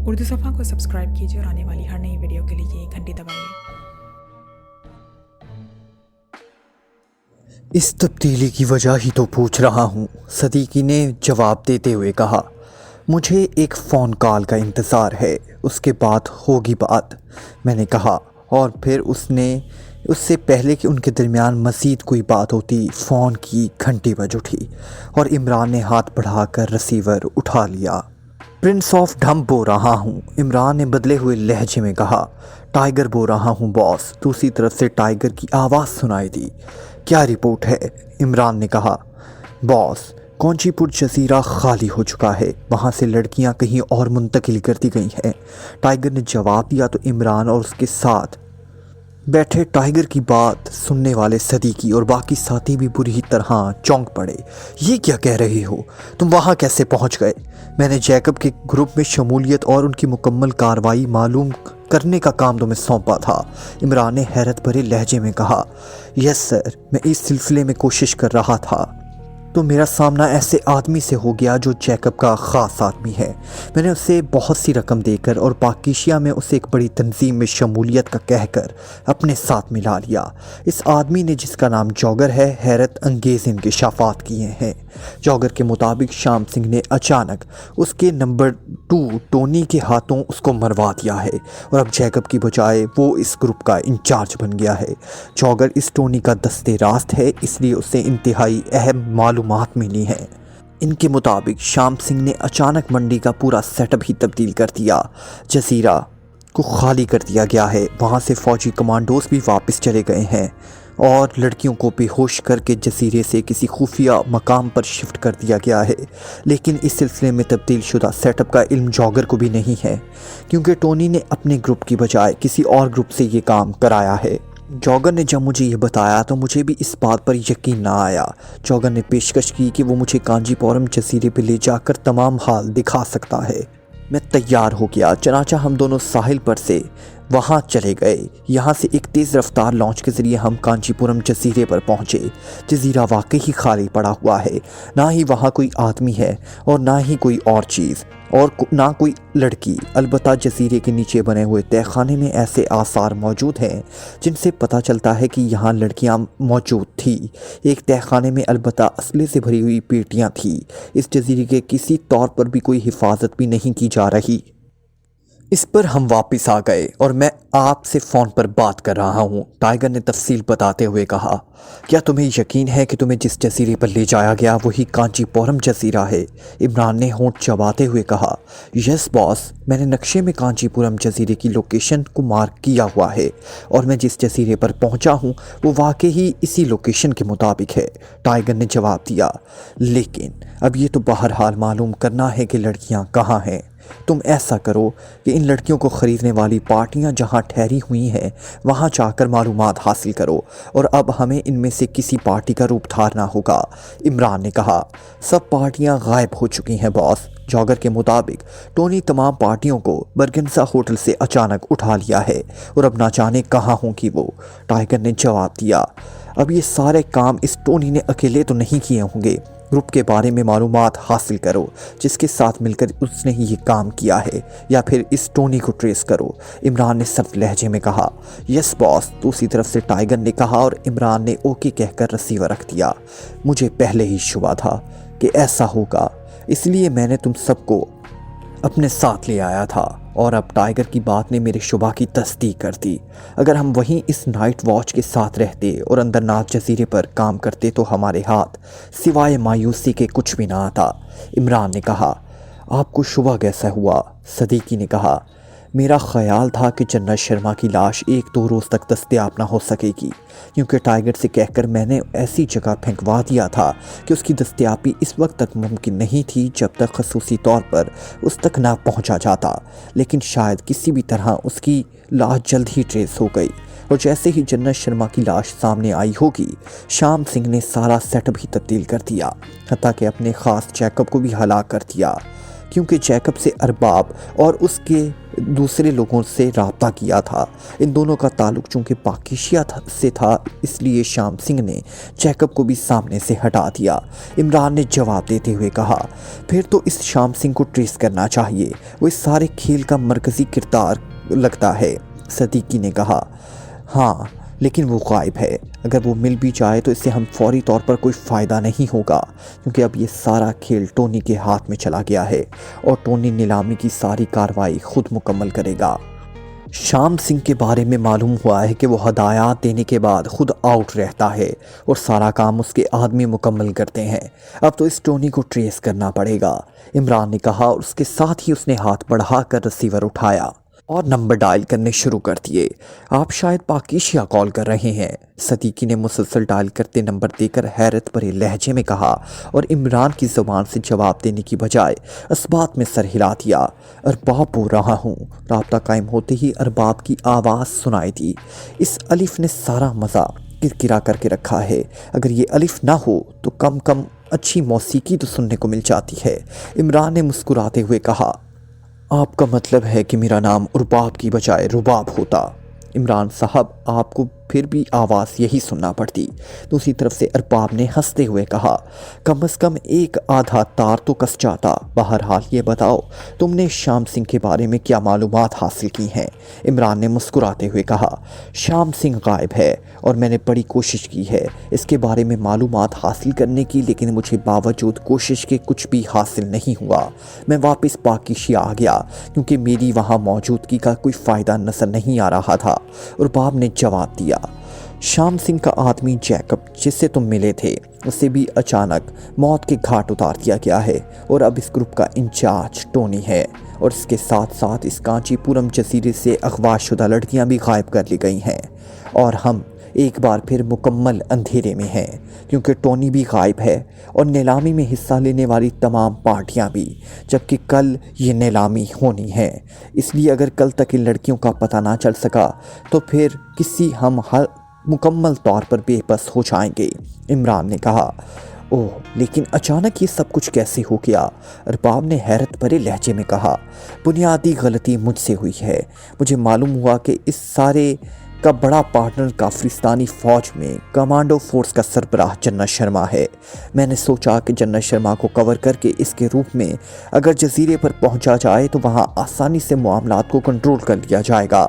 उर्दू सफ़ा को सब्सक्राइब कीजिए और आने वाली हर नई वीडियो के लिए घंटी दबाइए। इस तब्दीली की वजह ही तो पूछ रहा हूँ, सदीकी ने जवाब देते हुए कहा। मुझे एक फ़ोन कॉल का इंतज़ार है, उसके बाद होगी बात, मैंने कहा। और फिर उससे पहले कि उनके दरमियान मज़ीद कोई बात होती, फ़ोन की घंटी बज उठी और इमरान ने हाथ बढ़ाकर रिसीवर उठा लिया। प्रिंस ऑफ ढम्ब बोल रहा हूँ, इमरान ने बदले हुए लहजे में कहा। टाइगर बोल रहा हूँ बॉस, दूसरी तरफ से टाइगर की आवाज़ सुनाई दी। क्या रिपोर्ट है? इमरान ने कहा। बॉस, कौंचीपुर जजीरा खाली हो चुका है, वहाँ से लड़कियाँ कहीं और मुंतकिल कर दी गई हैं, टाइगर ने जवाब दिया। तो इमरान और उसके साथ बैठे टाइगर की बात सुनने वाले सदीकी और बाकी साथी भी बुरी तरह चौंक पड़े। ये क्या कह रहे हो? तुम वहाँ कैसे पहुँच गए? मैंने जैकब के ग्रुप में शमूलियत और उनकी मुकम्मल कार्रवाई मालूम करने का काम तुम्हें सौंपा था, इमरान ने हैरत भरे लहजे में कहा। यस सर, मैं इस सिलसिले में कोशिश कर रहा था, तो मेरा सामना ऐसे आदमी से हो गया जो जैकब का ख़ास आदमी है। मैंने उसे बहुत सी रकम देकर और पाकिशिया में उसे एक बड़ी तंजीम में शमूलियत का कहकर अपने साथ मिला लिया। इस आदमी ने, जिसका नाम जॉगर है, हैरत अंगेज़ इंकशाफात किए हैं। जॉगर के मुताबिक शाम सिंह ने अचानक उसके नंबर 2 टोनी के हाथों उसको मरवा दिया है और अब जैकब की बजाय वो इस ग्रुप का इंचार्ज बन गया है। जॉगर इस टोनी का दस्ते रास्त है, इसलिए उसे इंतहाई अहम मालूमात मिली हैं। इनके मुताबिक शाम सिंह ने अचानक मंडी का पूरा सेटअप ही तब्दील कर दिया। जजीरा को खाली कर दिया गया है, वहाँ से फ़ौजी कमांडोज भी वापस चले गए हैं और लड़कियों को बेहोश करके जजीरे से किसी खुफिया मकाम पर शिफ्ट कर दिया गया है। लेकिन इस सिलसिले में तब्दील शुदा सेटअप का इल्म जॉगर को भी नहीं है, क्योंकि टोनी ने अपने ग्रुप की बजाय किसी और ग्रुप से ये काम कराया है। जॉगर ने जब मुझे ये बताया तो मुझे भी इस बात पर यकीन ना आया। जॉगर ने पेशकश की कि वो मुझे कांजीपुरम जजीरे पर ले जाकर तमाम हाल दिखा सकता है। मैं तैयार हो गया, चनाचा हम दोनों साहिल पर से वहाँ चले गए। यहाँ से एक तेज़ रफ्तार लॉन्च के ज़रिए हम कांचीपुरम जजीरे पर पहुँचे। जजीरा वाकई ही खाली पड़ा हुआ है, ना ही वहाँ कोई आदमी है और ना ही कोई और चीज़ और ना कोई लड़की। अलबत्ता जजीरे के नीचे बने हुए तहखाने में ऐसे आसार मौजूद हैं जिनसे पता चलता है कि यहाँ लड़कियाँ मौजूद थी। एक तहखाने में अलबत्ता असले से भरी हुई पेटियाँ थी। इस जजीरे के किसी तौर पर भी कोई हिफाजत भी नहीं की जा रही। इस पर हम वापस आ गए और मैं आपसे फ़ोन पर बात कर रहा हूँ, टाइगर ने तफसील बताते हुए कहा। क्या तुम्हें यकीन है कि तुम्हें जिस जजीरे पर ले जाया गया वही कांचीपुरम जजीरा है? इमरान ने होंठ चबाते हुए कहा। यस बॉस, मैंने नक्शे में कांचीपुरम जजीरे की लोकेशन को मार्क किया हुआ है और मैं जिस जजीरे पर पहुँचा हूँ वो वाकई ही इसी लोकेशन के मुताबिक है, टाइगर ने जवाब दिया। लेकिन अब ये तो बहरहाल मालूम करना है कि लड़कियाँ कहाँ हैं। तुम ऐसा करो कि इन लड़कियों को ख़रीदने वाली पार्टियां जहां ठहरी हुई हैं वहां जाकर मालूमात हासिल करो और अब हमें इनमें से किसी पार्टी का रूप धारना होगा, इमरान ने कहा। सब पार्टियां गायब हो चुकी हैं बॉस। जॉगर के मुताबिक टोनी तमाम पार्टियों को बरगंसा होटल से अचानक उठा लिया है और अब ना जाने कहाँ होंगी वो, टाइगर ने जवाब दिया। अब ये सारे काम इस टोनी ने अकेले तो नहीं किए होंगे। ग्रुप के बारे में मालूमात हासिल करो जिसके साथ मिलकर उसने ही ये काम किया है, या फिर इस टोनी को ट्रेस करो, इमरान ने सख्त लहजे में कहा। यस बॉस, दूसरी तरफ से टाइगर ने कहा और इमरान ने ओके कहकर रिसीवर रख दिया। मुझे पहले ही शुबा था कि ऐसा होगा, इसलिए मैंने तुम सबको अपने साथ ले आया था और अब टाइगर की बात ने मेरे शुबा की तस्दीक कर दी। अगर हम वहीं इस नाइट वॉच के साथ रहते और अंदरनाथ जजीरे पर काम करते तो हमारे हाथ सिवाय मायूसी के कुछ भी ना आता, इमरान ने कहा। आपको शुबा कैसा हुआ? सदीकी ने कहा। मेरा ख्याल था कि जन्नत शर्मा की लाश 1-2 रोज़ तक दस्तयाब ना हो सकेगी, क्योंकि टाइगर से कहकर मैंने ऐसी जगह फेंकवा दिया था कि उसकी दस्तयाबी इस वक्त तक मुमकिन नहीं थी जब तक खसूसी तौर पर उस तक ना पहुंचा जाता। लेकिन शायद किसी भी तरह उसकी लाश जल्द ही ट्रेस हो गई और जैसे ही जन्नत शर्मा की लाश सामने आई होगी, शाम सिंह ने सारा सेटअप ही तब्दील कर दिया, हत्ता कि अपने ख़ास जैकब को भी हलाक कर दिया, क्योंकि जैकब से अरबाब और उसके दूसरे लोगों से रब्ता किया था। इन दोनों का ताल्लुक चूँकि पाकिस्तान से था, इसलिए श्याम सिंह ने जैकब को भी सामने से हटा दिया। इमरान ने जवाब देते हुए कहा, फिर तो इस श्याम सिंह को ट्रेस करना चाहिए, वो इस सारे खेल का मरकज़ी किरदार लगता है। सदीकी ने कहा, हाँ लेकिन वो गायब है। अगर वो मिल भी जाए तो इससे हम फौरी तौर पर कोई फ़ायदा नहीं होगा, क्योंकि अब ये सारा खेल टोनी के हाथ में चला गया है और टोनी नीलामी की सारी कार्रवाई खुद मुकम्मल करेगा। श्याम सिंह के बारे में मालूम हुआ है कि वो हदायत देने के बाद खुद आउट रहता है और सारा काम उसके आदमी मुकम्मल करते हैं। अब तो इस टोनी को ट्रेस करना पड़ेगा, इमरान ने कहा और उसके साथ ही उसने हाथ बढ़ाकर रिसीवर उठाया और नंबर डायल करने शुरू कर दिए। आप शायद पाकिस्तान कॉल कर रहे हैं, सदीकी ने मुसलसल डायल करते नंबर देकर हैरत भरे लहजे में कहा और इमरान की ज़ुबान से जवाब देने की बजाय इस्बात में सर हिला दिया। अरबाब बोल रहा हूँ। राब्ता कायम होते ही अरबाब की आवाज़ सुनाई दी। इस अलिफ ने सारा मज़ा किरकिरा करके रखा है। अगर ये अलिफ ना हो तो कम अच्छी मौसीकी तो सुनने को मिल जाती है। इमरान ने मुस्कुराते हुए कहा, आपका मतलब है कि मेरा नाम उरबाब की बजाय रुबाब होता। इमरान साहब, आपको फिर भी आवाज़ यही सुनना पड़ती। दूसरी तरफ से अरबाब ने हंसते हुए कहा, कम से कम एक आधा तार तो कस जाता। बहरहाल ये बताओ, तुमने श्याम सिंह के बारे में क्या मालूमात हासिल की हैं? इमरान ने मुस्कुराते हुए कहा, श्याम सिंह गायब है और मैंने बड़ी कोशिश की है इसके बारे में मालूमात हासिल करने की, लेकिन मुझे बावजूद कोशिश के कुछ भी हासिल नहीं हुआ। मैं वापस पाकिस्तान आ गया क्योंकि मेरी वहाँ मौजूदगी का कोई फ़ायदा नज़र नहीं आ रहा था। उरबाब ने जवाब दिया, श्याम सिंह का आदमी जैकब जिससे तुम मिले थे, उसे भी अचानक मौत के घाट उतार दिया गया है और अब इस ग्रुप का इंचार्ज टोनी है और इसके साथ साथ इस कांचीपुरम जजीरे से अगवाशुदा लड़कियां भी गायब कर ली गई हैं और हम एक बार फिर मुकम्मल अंधेरे में हैं क्योंकि टोनी भी गायब है और नीलामी में हिस्सा लेने वाली तमाम पार्टियां भी, जबकि कल ये नीलामी होनी है। इसलिए अगर कल तक इन लड़कियों का पता ना चल सका तो फिर हम हर मुकम्मल तौर पर बेबस हो जाएंगे। इमरान ने कहा, ओह, लेकिन अचानक ये सब कुछ कैसे हो गया? अरबाब ने हैरत भरे लहजे में कहा, बुनियादी गलती मुझसे हुई है। मुझे मालूम हुआ कि इस सारे का बड़ा पार्टनर काफिस्तानी फ़ौज में कमांडो फोर्स का सरबराह जन्नत शर्मा है। मैंने सोचा कि जन्नत शर्मा को कवर करके इसके रूप में अगर जजीरे पर पहुंचा जाए तो वहां आसानी से मामलात को कंट्रोल कर लिया जाएगा।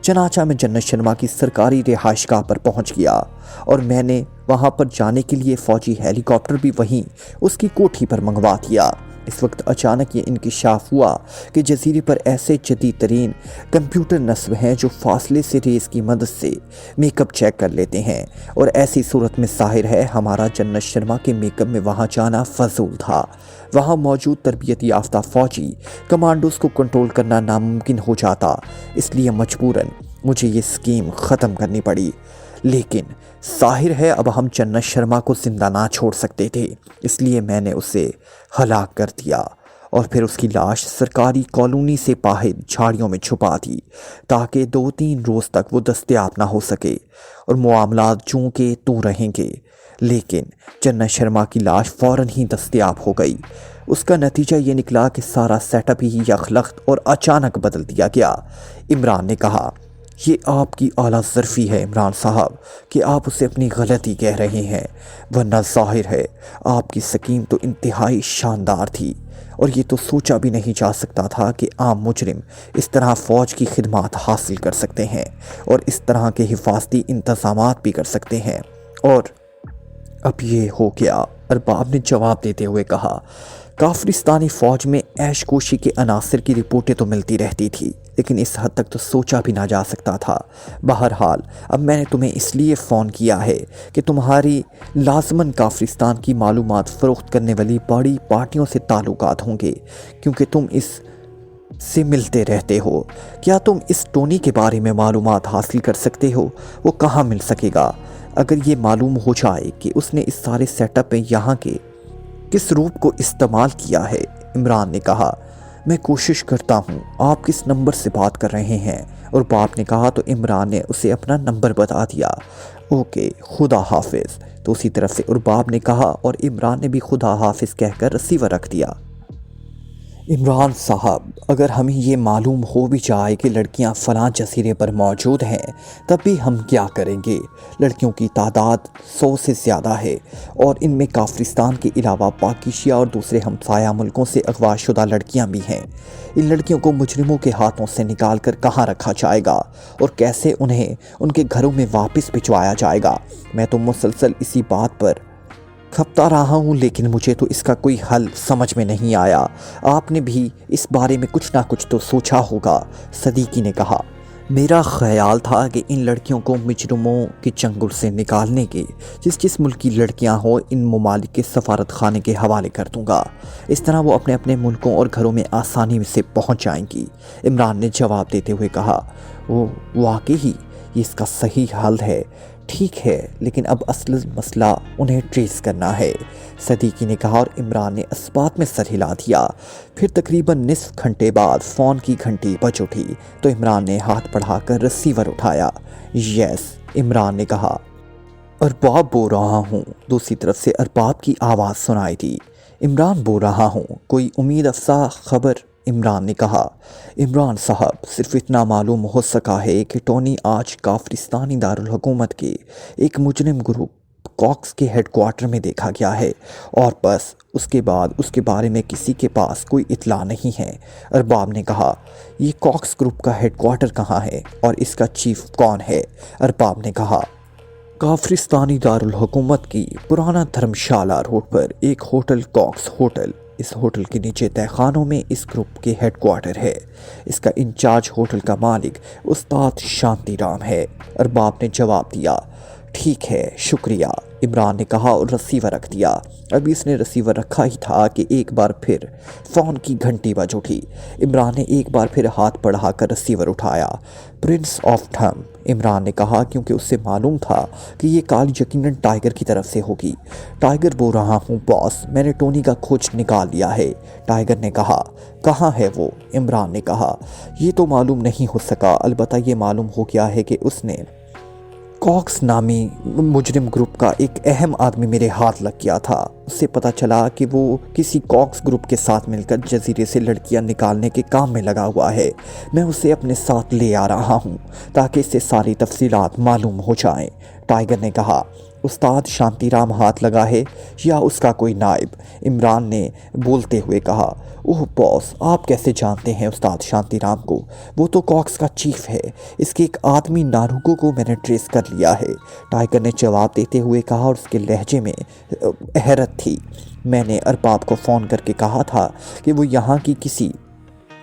चनाचा में जन्नत शर्मा की सरकारी रिहाइशगाह पर पहुंच गया और मैंने वहां पर जाने के लिए फ़ौजी हेलीकॉप्टर भी वहीं उसकी कोठी पर मंगवा दिया। इस वक्त अचानक ये इंकिशाफ हुआ कि जजीरे पर ऐसे जदीद तरीन कंप्यूटर नस्ब हैं जो फासले से रेस की मदद से मेकअप चेक कर लेते हैं और ऐसी सूरत में ज़ाहिर है हमारा जन्नत शर्मा के मेकअप में वहाँ जाना फजूल था। वहाँ मौजूद तरबियत याफ्ता फ़ौजी कमांडोज को कंट्रोल करना नामुमकिन हो जाता, इसलिए मजबूरन मुझे ये स्कीम ख़त्म करनी पड़ी। लेकिन ज़ाहिर है अब हम जन्नत शर्मा को जिंदा ना छोड़ सकते थे, इसलिए मैंने उसे हलाक कर दिया और फिर उसकी लाश सरकारी कॉलोनी से बाहर झाड़ियों में छुपा दी ताकि 2-3 रोज़ तक वो दस्तयाब ना हो सके और मामलात जूं के तू रहेंगे। लेकिन जन्नत शर्मा की लाश फ़ौरन ही दस्तयाब हो गई। उसका नतीजा ये निकला कि सारा सेटअप ही यखलख्त और अचानक बदल दिया गया। इमरान ने कहा, ये आपकी आला ज़र्फ़ी है इमरान साहब कि आप उसे अपनी गलती कह रहे हैं, वरना ज़ाहिर है आपकी स्कीम तो इंतहाई शानदार थी और ये तो सोचा भी नहीं जा सकता था कि आम मुजरिम इस तरह फ़ौज की खिदमत हासिल कर सकते हैं और इस तरह के हिफाजती इंतज़ामात भी कर सकते हैं। और अब ये हो गया। अरबाब ने जवाब देते हुए कहा, काफिस्तानी फ़ौज में ऐशकोशी के अनासर की रिपोर्टें तो मिलती रहती थी, लेकिन इस हद तक तो सोचा भी ना जा सकता था। बहरहाल अब मैंने तुम्हें इसलिए फ़ोन किया है कि तुम्हारी लाजमन काफिस्तान की मालूमात फ़रोख्त करने वाली बड़ी पार्टियों से ताल्लुकात होंगे क्योंकि तुम इस से मिलते रहते हो। क्या तुम इस टोनी के बारे में मालूमात हासिल कर सकते हो? वो कहाँ मिल सकेगा? अगर ये मालूम हो जाए कि उसने इस सारे सेटअप में यहाँ के किस रूप को इस्तेमाल किया है। इमरान ने कहा, मैं कोशिश करता हूँ। आप किस नंबर से बात कर रहे हैं? और बाप ने कहा तो इमरान ने उसे अपना नंबर बता दिया। ओके, खुदा हाफिज़। तो उसी तरफ से उरबाब ने कहा और इमरान ने भी खुदा हाफिज़ कहकर रिसीवर रख दिया। इमरान साहब, अगर हमें ये मालूम हो भी जाए कि लड़कियां फलां जजीरे पर मौजूद हैं, तब भी हम क्या करेंगे? लड़कियों की तादाद 100 से ज़्यादा है और इनमें काफरिस्तान के अलावा पाकिस्तान और दूसरे हमसाया मुल्कों से अगवाशुदा लड़कियां भी हैं। इन लड़कियों को मुजरिमों के हाथों से निकाल कर कहाँ रखा जाएगा और कैसे उन्हें उनके घरों में वापस भिजवाया जाएगा? मैं तो मुसलसल इसी बात पर खपता रहा हूँ, लेकिन मुझे तो इसका कोई हल समझ में नहीं आया। आपने भी इस बारे में कुछ ना कुछ तो सोचा होगा, सदीकी ने कहा। मेरा ख्याल था कि इन लड़कियों को मुजरिमों के चंगुल से निकालने के जिस मुल्क की लड़कियां हो, इन ममालिक के सफारत खाने के हवाले कर दूंगा। इस तरह वो अपने अपने मुल्कों और घरों में आसानी से पहुंच जाएंगी। इमरान ने जवाब देते हुए कहा, वो वाकई ही ये इसका सही हल है। ठीक है, लेकिन अब असल मसला उन्हें ट्रेस करना है, सदीकी ने कहा और इमरान ने इस बात में सर हिला दिया। फिर तकरीबन निस्फ घंटे बाद फ़ोन की घंटी बज उठी तो इमरान ने हाथ बढ़ाकर रिसीवर उठाया। यस, इमरान ने कहा। अरबाब बोल रहा हूँ। दूसरी तरफ से अरबाब की आवाज़ सुनाई दी। इमरान बोल रहा हूँ, कोई उम्मीद अफसा खबर? इमरान ने कहा। इमरान साहब, सिर्फ इतना मालूम हो सका है कि टोनी आज काफरिस्तानी दारुल हुकूमत के एक मुजरिम ग्रुप कॉक्स के हेडक्वार्टर में देखा गया है और बस उसके बाद उसके बारे में किसी के पास कोई इत्तला नहीं है। अरबाब ने कहा। ये कॉक्स ग्रुप का हेडक्वार्टर कहाँ है और इसका चीफ कौन है? अरबाब ने कहा। काफरिस्तानी दारुल हुकूमत की पुराना धर्मशाला रोड पर एक होटल कॉक्स होटल, इस होटल के नीचे तहखानों में इस ग्रुप के हेडक्वार्टर है। इसका इंचार्ज होटल का मालिक उस्ताद शांति राम है। अरबाब ने जवाब दिया। ठीक है, शुक्रिया, इमरान ने कहा और रिसीवर रख दिया। अभी इसने रिसीवर रखा ही था कि एक बार फिर फ़ोन की घंटी बज उठी। इमरान ने एक बार फिर हाथ बढ़ाकर रिसीवर उठाया। प्रिंस ऑफ थम, इमरान ने कहा, क्योंकि उससे मालूम था कि ये कॉल यकीनन टाइगर की तरफ से होगी। टाइगर बोल रहा हूँ बॉस, मैंने टोनी का खोज निकाल लिया है, टाइगर ने कहा। कहाँ है वो? इमरान ने कहा। ये तो मालूम नहीं हो सका, अलबत्ता ये मालूम हो गया है कि उसने कॉक्स नामी मुजरिम ग्रुप का एक अहम आदमी मेरे हाथ लग गया था। उससे पता चला कि वो किसी कॉक्स ग्रुप के साथ मिलकर जजीरे से लड़कियां निकालने के काम में लगा हुआ है। मैं उसे अपने साथ ले आ रहा हूं ताकि इससे सारी तफसीलात मालूम हो जाएं, टाइगर ने कहा। उस्ताद शांतिराम हाथ लगा है या उसका कोई नायब? इमरान ने बोलते हुए कहा। ओह बॉस, आप कैसे जानते हैं उस्ताद शांतिराम को? वो तो कॉक्स का चीफ है। इसके एक आदमी नारुको को मैंने ट्रेस कर लिया है, टाइगर ने जवाब देते हुए कहा और उसके लहजे में हैरत थी। मैंने अरबाब को फ़ोन करके कहा था कि वो यहाँ की किसी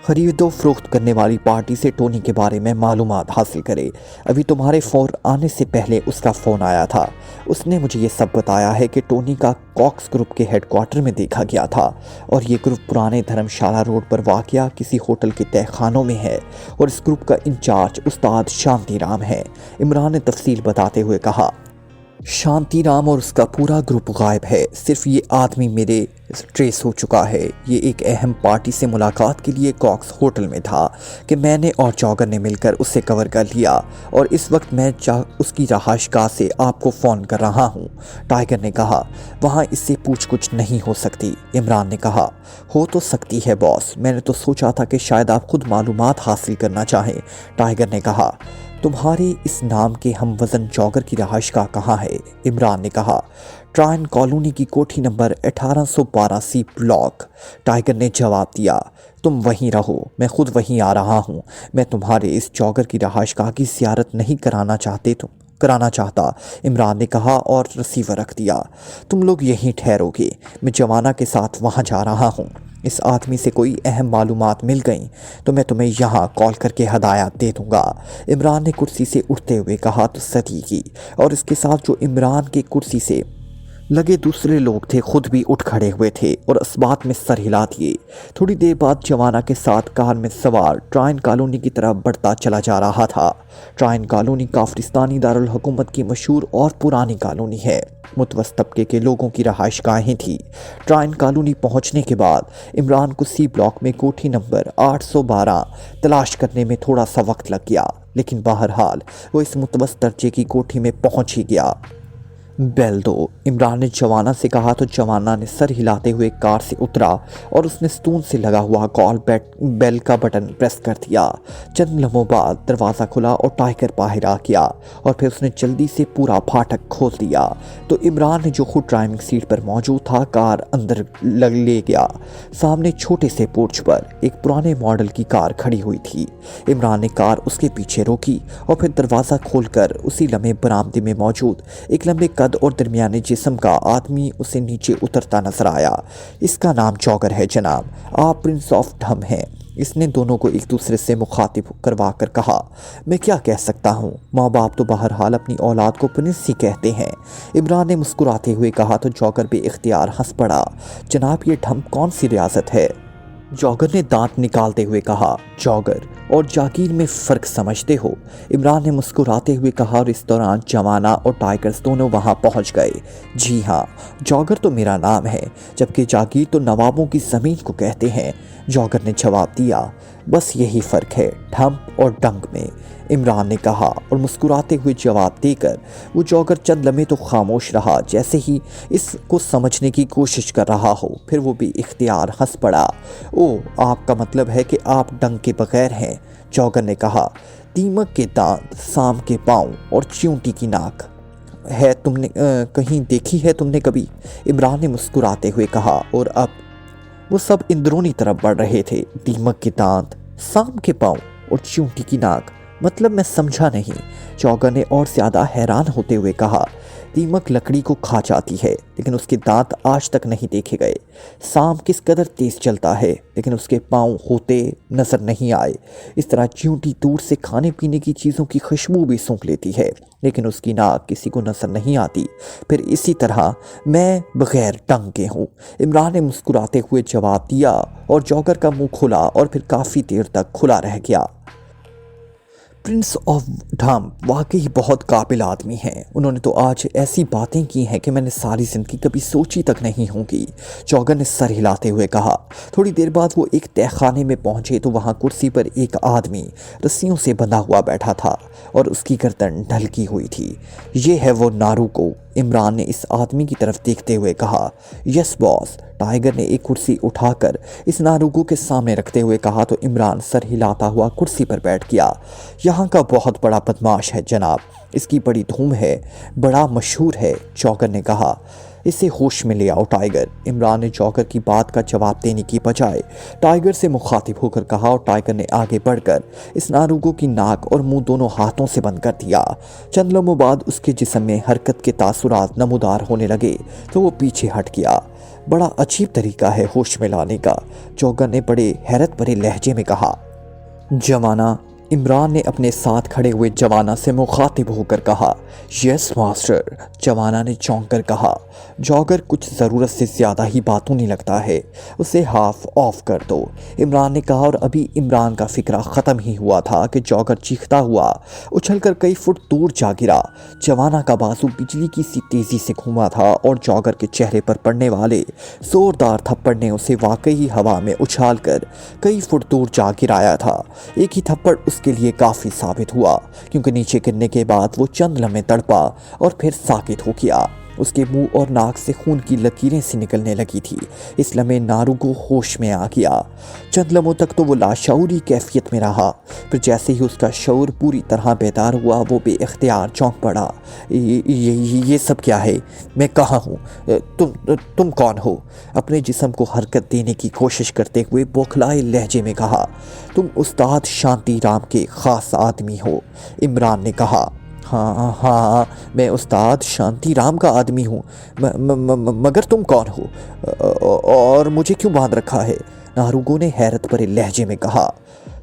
खरीदो फरोख्त करने वाली पार्टी से टोनी के बारे में मालूमात हासिल करे। अभी तुम्हारे फ़ोन आने से पहले उसका फ़ोन आया था। उसने मुझे ये सब बताया है कि टोनी का कॉक्स ग्रुप के हेडक्वार्टर में देखा गया था और ये ग्रुप पुराने धर्मशाला रोड पर वाक़या किसी होटल के तहखानों में है और इस ग्रुप का इंचार्ज उस्ताद शांतिराम है, इमरान ने तफसील बताते हुए कहा। शांतिराम और उसका पूरा ग्रुप गायब है, सिर्फ ये आदमी मेरे ट्रेस हो चुका है। ये एक अहम पार्टी से मुलाकात के लिए कॉक्स होटल में था कि मैंने और जॉगर ने मिलकर उसे कवर कर लिया और इस वक्त मैं उसकी रहायशगाह से आपको फ़ोन कर रहा हूँ, टाइगर ने कहा। वहाँ इससे पूछ कुछ नहीं हो सकती, इमरान ने कहा। हो तो सकती है बॉस, मैंने तो सोचा था कि शायद आप खुद मालूमात हासिल करना चाहें, टाइगर ने कहा। तुम्हारे इस नाम के हम वज़न जॉगर की रहायशगाह कहाँ है? इमरान ने कहा। ट्राइन कॉलोनी की कोठी नंबर 1812 सी ब्लॉक, टाइगर ने जवाब दिया। तुम वहीं रहो, मैं खुद वहीं आ रहा हूँ। मैं तुम्हारे इस जॉगर की रहायशगाह की ज़ियारत नहीं कराना चाहता, इमरान ने कहा और रिसीवर रख दिया। तुम लोग यहीं ठहरोगे, मैं जवाना के साथ वहाँ जा रहा हूँ। इस आदमी से कोई अहम मालूमात मिल गई तो मैं तुम्हें यहाँ कॉल करके हदायत दे दूँगा, इमरान ने कुर्सी से उठते हुए कहा तो सदीकी और इसके साथ जो इमरान के कुर्सी से लगे दूसरे लोग थे खुद भी उठ खड़े हुए थे और इस बात में सर हिला दिए। थोड़ी देर बाद जवाना के साथ कार में सवार ट्राइन कॉलोनी की तरफ बढ़ता चला जा रहा था। ट्राइन कॉलोनी काफरिस्तानी दारुल हुकूमत की मशहूर और पुरानी कॉलोनी है। मुतवस्सित तबके के लोगों की रहायशगाहें थी। ट्राइन कॉलोनी पहुंचने के बाद इमरान को सी ब्लॉक में कोठी नंबर 812 तलाश करने में थोड़ा सा वक्त लग गया, लेकिन बहरहाल वो इस मुतवस्सित दर्जे की कोठी में पहुंच ही गया। बेल दो, इमरान ने जवाना से कहा तो जवाना ने सर हिलाते हुए कार से उतरा और उसने स्तून से लगा हुआ कॉल बेल का बटन प्रेस कर दिया। चंद लम्हों बाद दरवाज़ा खुला और टाइगर बाहर आ गया और फिर उसने जल्दी से पूरा फाटक खोल दिया तो इमरान ने जो खुद ड्राइविंग सीट पर मौजूद था कार अंदर ले गया। सामने छोटे से पोर्च पर एक पुराने मॉडल की कार खड़ी हुई थी। इमरान ने कार उसके पीछे रोकी और फिर दरवाज़ा खोलकर उसी लम्हे बरामदे में मौजूद एक लंबे कद और दरमियाने जिस्म का आदमी उसे नीचे उतरता नजर आया। इसका नाम जॉगर है जनाब, आप प्रिंस ऑफ ढम हैं। इसने दोनों को एक दूसरे से मुखातिब करवा कर कहा। मैं क्या कह सकता हूँ, माँ बाप तो बहरहाल अपनी औलाद को प्रिंस ही कहते हैं। इमरान ने मुस्कुराते हुए कहा तो जॉगर बे इख्तियार हंस पड़ा। जनाब ये ढम कौन सी रियासत है? जॉगर ने दांत निकालते हुए कहा। जॉगर और जागीर में फ़र्क समझते हो? इमरान ने मुस्कुराते हुए कहा और इस दौरान जवाना और टाइगर्स दोनों वहां पहुंच गए। जी हाँ, जॉगर तो मेरा नाम है जबकि जागीर तो नवाबों की ज़मीन को कहते हैं, जॉगर ने जवाब दिया। बस यही फ़र्क है ढंप और डंक में, इमरान ने कहा और मुस्कुराते हुए जवाब देकर वो जॉगर चंद लम्हे तो खामोश रहा, जैसे ही इसको समझने की कोशिश कर रहा हो। फिर वो भी इख्तियार हंस पड़ा। ओह, आपका मतलब है कि आप डंक के बगैर हैं, जॉगर ने कहा। दीमक के दांत, सांप के पाँव और चींटी की नाक है तुमने कहीं देखी है तुमने कभी? इमरान ने मुस्कुराते हुए कहा और अब वो सब इंदरूनी तरफ बढ़ रहे थे। दीमक के दांत, सांप के पाँव और चींटी की नाक, मतलब मैं समझा नहीं, जॉगर ने और ज़्यादा हैरान होते हुए कहा। दीमक लकड़ी को खा जाती है लेकिन उसके दांत आज तक नहीं देखे गए। सांप किस कदर तेज़ चलता है लेकिन उसके पाँव होते नज़र नहीं आए। इस तरह चींटी दूर से खाने पीने की चीज़ों की खुशबू भी सूंघ लेती है लेकिन उसकी नाक किसी को नज़र नहीं आती। फिर इसी तरह मैं बग़ैर डंक के हूँ, इमरान ने मुस्कुराते हुए जवाब दिया और जॉगर का मुँह खुला और फिर काफ़ी देर तक खुला रह गया। प्रिंस ऑफ ढम वाकई बहुत काबिल आदमी हैं। उन्होंने तो आज ऐसी बातें की हैं कि मैंने सारी ज़िंदगी कभी सोची तक नहीं होंगी, जॉगर ने सर हिलाते हुए कहा। थोड़ी देर बाद वो एक तहखाने में पहुंचे तो वहां कुर्सी पर एक आदमी रस्सियों से बंधा हुआ बैठा था और उसकी गर्दन ढलकी हुई थी। ये है वो नारुको, इमरान ने इस आदमी की तरफ देखते हुए कहा। यस बॉस, टाइगर ने एक कुर्सी उठाकर इस नारुको के सामने रखते हुए कहा तो इमरान सर हिलाता हुआ कुर्सी पर बैठ गया। यहाँ का बहुत बड़ा बदमाश है जनाब, इसकी बड़ी धूम है, बड़ा मशहूर है, जॉगर ने कहा। इसे होश में ले आओ टाइगर, इमरान ने जॉगर की बात का जवाब देने की बजाय टाइगर से मुखातिब होकर कहा और टाइगर ने आगे बढ़कर इस नारुको की नाक और मुंह दोनों हाथों से बंद कर दिया। चंद लम्हों बाद उसके जिस्म में हरकत के तासुरात नमूदार होने लगे तो वो पीछे हट गया। बड़ा अजीब तरीका है होश में लाने का, जॉगर ने बड़े हैरत भरे लहजे में कहा। जवाना, इमरान ने अपने साथ खड़े हुए जवाना से मुखातिब होकर कहा। यस मास्टर, जवाना ने चौंक कर कहा। जॉगर कुछ ज़रूरत से ज़्यादा ही बातूनी लगता है, उसे हाफ ऑफ कर दो, इमरान ने कहा और अभी इमरान का फिक्रा ख़त्म ही हुआ था कि जॉगर चीखता हुआ उछलकर कई फुट दूर जा गिरा। जवाना का बाजू बिजली की सी तेज़ी से घूमा था और जॉगर के चेहरे पर पड़ने वाले ज़ोरदार थप्पड़ ने उसे वाकई हवा में उछाल कर कई फुट दूर जा गिराया था। एक ही थप्पड़ उसके लिए काफ़ी साबित हुआ क्योंकि नीचे गिरने के बाद वो चंद लम्हे तड़पा और फिर साकित हो गया। उसके मुंह और नाक से खून की लकीरें सी निकलने लगी थी। इस लम्हे नारुको होश में आ गया। चंद लम्हों तक तो वो लाशऊरी कैफियत में रहा, फिर जैसे ही उसका शऊर पूरी तरह बेदार हुआ वो बेइख्तियार चौंक पड़ा। ये सब क्या है? मैं कहाँ हूँ? तुम कौन हो? अपने जिस्म को हरकत देने की कोशिश करते हुए बौखलाए लहजे में कहा। तुम उस्ताद शांति राम के ख़ास आदमी हो, इमरान ने कहा। हाँ, मैं उस्ताद शांति राम का आदमी हूँ, मगर तुम कौन हो और मुझे क्यों बांध रखा है? नारुको ने हैरत भरे लहजे में कहा।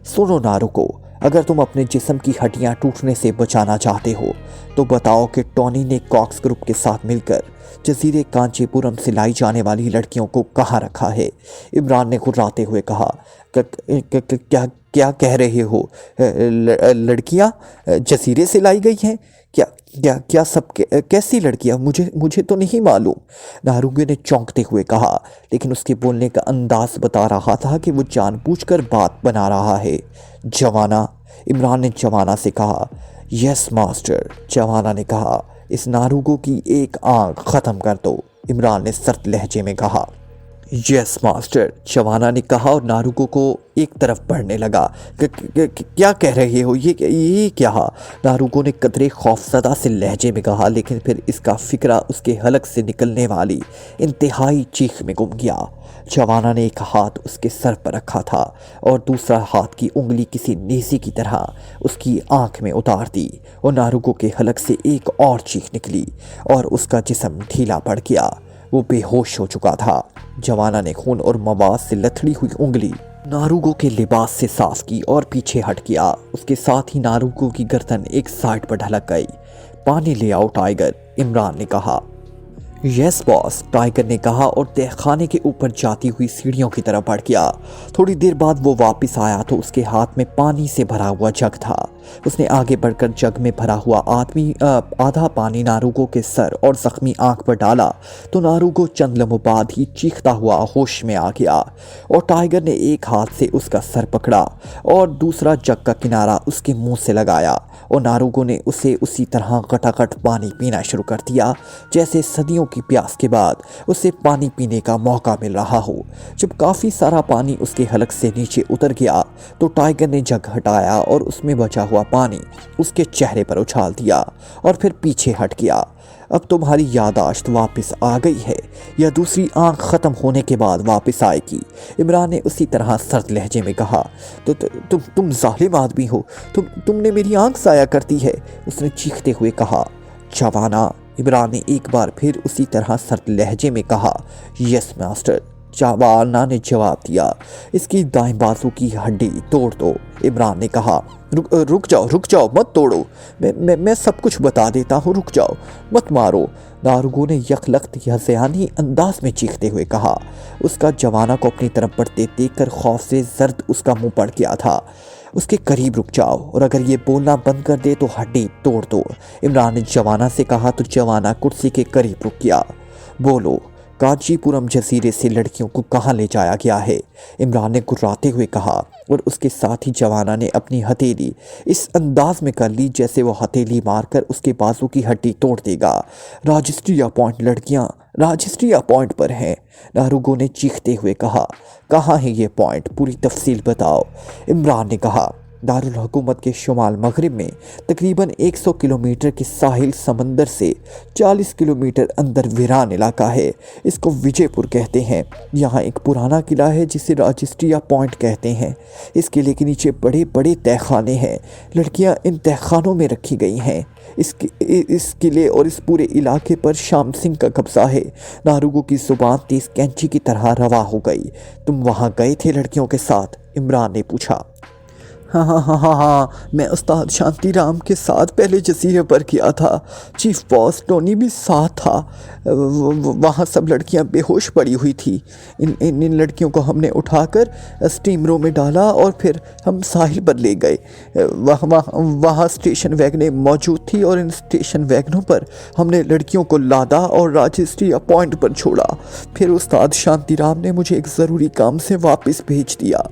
सुनो नारुको, अगर तुम अपने जिस्म की हड्डियाँ टूटने से बचाना चाहते हो तो बताओ कि टॉनी ने कॉक्स ग्रुप के साथ मिलकर जजीरे कांचीपुरम से लाई जाने वाली लड़कियों को कहाँ रखा है? इमरान ने घुर्राते हुए कहा। क्या कह रहे हो? लड़कियाँ जजीरे से लाई गई हैं? क्या सब कैसी लड़कियाँ? मुझे तो नहीं मालूम, नारुको ने चौंकते हुए कहा, लेकिन उसके बोलने का अंदाज बता रहा था कि वो जानबूझकर बात बना रहा है। जवाना, इमरान ने जवाना से कहा। यस मास्टर, जवाना ने कहा। इस नारुगो की एक आंख ख़त्म कर दो, इमरान ने सर्द लहजे में कहा। यस मास्टर, जवाना ने कहा और नारुगो को एक तरफ बढ़ने लगा। क्या कह रहे हो, ये क्या? नारुगो ने कतरे खौफजदा से लहजे में कहा, लेकिन फिर इसका फिक्रा उसके हलक से निकलने वाली इंतहाई चीख में गुम गया। जवाना ने एक हाथ उसके सर पर रखा था और दूसरा हाथ की उंगली किसी नेज़े की तरह उसकी आंख में उतार दी और नारुगो के हलक से एक और चीख निकली और उसका जिस्म ढीला पड़ गया। वो बेहोश हो चुका था। जवाना ने खून और मवाद से लथड़ी हुई उंगली नारुगो के लिबास से साफ की और पीछे हट गया। उसके साथ ही नारुगो की गर्दन एक साइड पर ढलक गई। पानी ले आओ टाइगर, इमरान ने कहा। यस बॉस, टाइगर ने कहा और तहखाने के ऊपर जाती हुई सीढ़ियों की तरफ बढ़ गया। थोड़ी देर बाद वो वापस आया तो उसके हाथ में पानी से भरा हुआ जग था। उसने आगे बढ़कर जग में भरा हुआ आधा पानी नारुगो के सर और जख्मी आंख पर डाला तो नारुगो चंद लम्हों बाद ही चीखता हुआ होश में आ गया और टाइगर ने एक हाथ से उसका सर पकड़ा और दूसरा जग का किनारा उसके मुंह से लगाया और नारुगो ने उसे उसी तरह गटागट पानी पीना शुरू कर दिया जैसे सदियों की प्यास के बाद उसे पानी पीने का मौका मिल रहा हो। जब काफ़ी सारा पानी उसके हलक से नीचे उतर गया तो टाइगर ने जग हटाया और उसमें बचा हुआ पानी उसके चेहरे पर उछाल दिया और फिर पीछे हट गया। अब तुम्हारी यादाश्त वापस आ गई है या दूसरी आंख ख़त्म होने के बाद वापस आएगी, इमरान ने उसी तरह सर्द लहजे में कहा। तो तुम जालिम आदमी हो, तुमने मेरी आंख ज़ाया कर दी है, उसने चीखते हुए कहा। जवाना, इमरान ने एक बार फिर उसी तरह सर्द लहजे में कहा। यस मास्टर, जवाना ने जवाब दिया। इसकी दाएं बाजू की हड्डी तोड़ दो, इमरान ने कहा। रुक जाओ, मत तोड़ो, मैं सब कुछ बता देता हूँ, रुक जाओ, मत मारो, नारुगो ने यकलख्त हज़यानी अंदाज में चीखते हुए कहा। उसका जवाना को अपनी तरफ बढ़ते देखकर खौफ से जर्द उसका मुंह पड़ गया था। उसके करीब रुक जाओ और अगर ये बोलना बंद कर दे तो हड्डी तोड़ दो, इमरान ने जवाना से कहा तो जवाना कुर्सी के करीब रुक गया। बोलो, कांचीपुरम जजीरे से लड़कियों को कहाँ ले जाया गया है, इमरान ने गुर्राते हुए कहा और उसके साथ ही जवाना ने अपनी हथेली इस अंदाज में कर ली जैसे वो हथेली मारकर उसके बाजू की हड्डी तोड़ देगा। राजिस्ट्रिया पॉइंट लड़कियाँ राजिस्ट्रिया पॉइंट पर हैं, नारुगो ने चीखते हुए कहा। कहाँ है ये पॉइंट, पूरी तफसील बताओ, इमरान ने कहा। दारुल हुकूमत के शुमाल मगरिब में तकरीबन 100 किलोमीटर के साहिल समंदर से 40 किलोमीटर अंदर वीरान इलाका है। इसको विजयपुर कहते हैं। यहाँ एक पुराना किला है जिसे राजिस्ट्रिया पॉइंट कहते हैं। इस किले के नीचे बड़े बड़े तहखाने हैं। लड़कियाँ इन तहखानों में रखी गई हैं। इस किले और इस पूरे इलाके पर शाम सिंह का कब्जा है। नारुगो की जुबान तेज कैंची की तरह रवा हो गई। तुम वहाँ गए थे लड़कियों के साथ, इमरान ने पूछा। हाँ, मैं उस्ताद शांति राम के साथ पहले जजीरे पर किया था। चीफ बॉस टोनी भी साथ था। वहाँ सब लड़कियाँ बेहोश पड़ी हुई थी। इन लड़कियों को हमने उठाकर स्टीमरों में डाला और फिर हम साहिल पर ले गए। वहाँ स्टेशन वैगनें मौजूद थी और इन स्टेशन वैगनों पर हमने लड़कियों को लादा और राजिस्ट्रिया पॉइंट पर छोड़ा। फिर उस्ताद शांति राम ने मुझे एक ज़रूरी काम से वापस भेज दिया।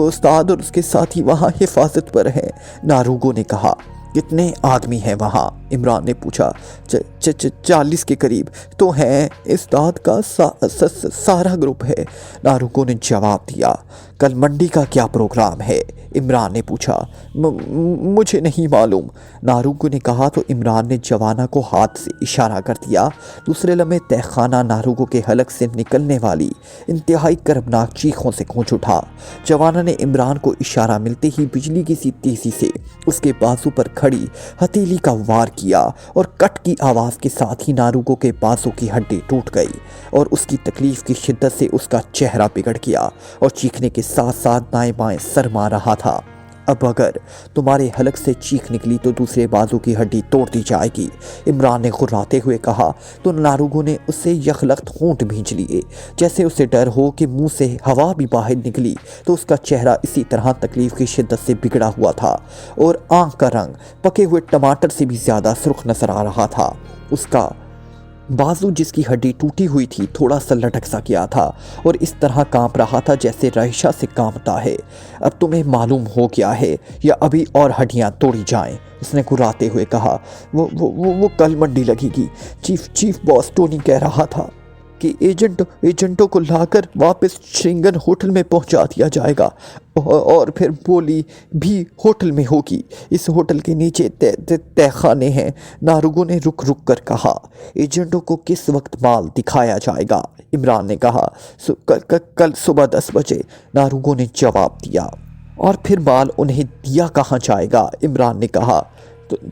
उस्ताद और उसके साथी वहाँ हिफाजत पर है, नारुगो ने कहा। कितने आदमी हैं वहाँ, इमरान ने पूछा। 40 के करीब तो हैं। उस्ताद का सारा ग्रुप है, नारुगो ने जवाब दिया। कल मंडी का क्या प्रोग्राम है, इमरान ने पूछा। मुझे नहीं मालूम, नारुगो ने कहा तो इमरान ने जवाना को हाथ से इशारा कर दिया। दूसरे लम्हे तहखाना नारुगो के हलक से निकलने वाली इंतहाई कर्बनाक चीखों से गूंज उठा। जवाना ने इमरान को इशारा मिलते ही बिजली की सी तेजी से उसके बाजू पर खड़ी हथेली का वार किया और कट की आवाज़ के साथ ही नारुगो के बाजू की हड्डी टूट गई और उसकी तकलीफ की शिद्दत से उसका चेहरा बिगड़ गया और चीखने के साथ साथ दाएं बाएं सर मार रहा था। अब अगर तुम्हारे हलक से चीख निकली तो दूसरे बाजू की हड्डी तोड़ दी जाएगी, इमरान ने गुर्राते हुए कहा तो नारुगो ने उससे यखलख्त होंठ भींच लिए जैसे उसे डर हो कि मुंह से हवा भी बाहर निकली तो उसका चेहरा इसी तरह तकलीफ की शिद्दत से बिगड़ा हुआ था और आंख का रंग पके हुए टमाटर से भी ज़्यादा सुर्ख नजर आ रहा था। उसका बाजू जिसकी हड्डी टूटी हुई थी थोड़ा सा लटक सा गया था और इस तरह कांप रहा था जैसे रहिशा से कांपता है। अब तुम्हें मालूम हो गया है या अभी और हड्डियां तोड़ी जाएं? उसने कुर्राते हुए कहा। वो कल मंडी लगेगी। चीफ बॉस टोनी कह रहा था कि एजेंटों को लाकर वापस श्रिंगन होटल में पहुंचा दिया जाएगा और फिर बोली भी होटल में होगी। इस होटल के नीचे तहखाने हैं। नारुगो ने रुक कर कहा। एजेंटों को किस वक्त माल दिखाया जाएगा? इमरान ने कहा। कल सुबह 10 बजे, नारुगो ने जवाब दिया। और फिर माल उन्हें दिया कहाँ जाएगा? इमरान ने कहा।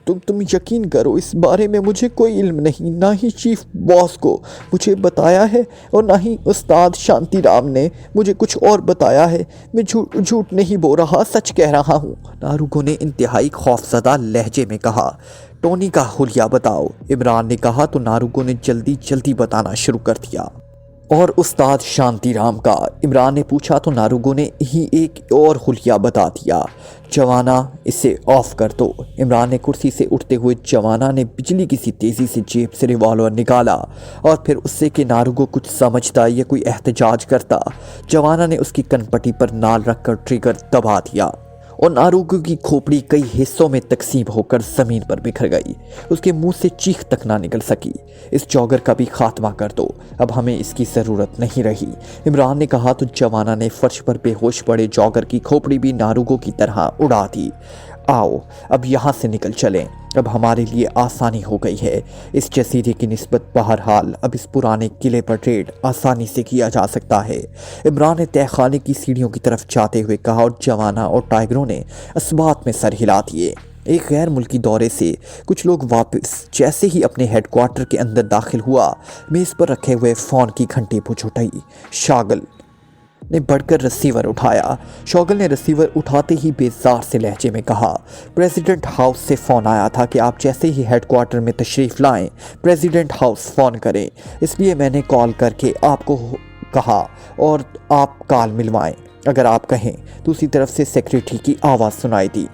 तुम यकीन करो, इस बारे में मुझे कोई इल्म नहीं, ना ही चीफ बॉस को मुझे बताया है और ना ही उस्ताद शांति राम ने मुझे कुछ और बताया है। मैं झूठ नहीं बोल रहा, सच कह रहा हूँ, नारुगो ने इंतहाई खौफजदा लहजे में कहा। टोनी का हुलिया बताओ, इमरान ने कहा तो नारुगो ने जल्दी बताना शुरू कर दिया। और उस्ताद शांति राम का? इमरान ने पूछा तो नारुगो ने ही एक और हुलिया बता दिया। जवाना, इसे ऑफ कर दो। इमरान ने कुर्सी से उठते हुए जवाना ने बिजली की सी तेज़ी से जेब से रिवॉल्वर निकाला और फिर उससे कि नारुगो कुछ समझता या कोई एहतजाज करता। जवाना ने उसकी कनपट्टी पर नाल रखकर ट्रिगर दबा दिया और नारुगो की खोपड़ी कई हिस्सों में तकसीम होकर ज़मीन पर बिखर गई। उसके मुंह से चीख तक ना निकल सकी। इस जॉगर का भी खात्मा कर दो, अब हमें इसकी ज़रूरत नहीं रही, इमरान ने कहा तो जवाना ने फर्श पर बेहोश पड़े जॉगर की खोपड़ी भी नारुगो की तरह उड़ा दी। आओ अब यहाँ से निकल चलें, अब हमारे लिए आसानी हो गई है। इस जसीरे की निस्बत बहरहाल अब इस पुराने किले पर रेड आसानी से किया जा सकता है, इमरान ने तहखाने की सीढ़ियों की तरफ जाते हुए कहा और जवाना और टाइगरों ने अस्बात में सर हिला दिए। एक गैर मुल्की दौरे से कुछ लोग वापस जैसे ही अपने हेडक्वार्टर के अंदर दाखिल हुआ, मेज़ पर रखे हुए फ़ोन की घंटी पूछ उठाई। शागल ने बढ़कर रिसीवर उठाया। शौगल ने रिसीवर उठाते ही बेजार से लहजे में कहा, प्रेसिडेंट हाउस से फ़ोन आया था कि आप जैसे ही हेडक्वार्टर में तशरीफ़ लाएं प्रेसिडेंट हाउस फ़ोन करें, इसलिए मैंने कॉल करके आपको कहा और आप कॉल मिलवाएं। अगर आप कहें। दूसरी तरफ से सेक्रेटरी की आवाज़ सुनाई दी।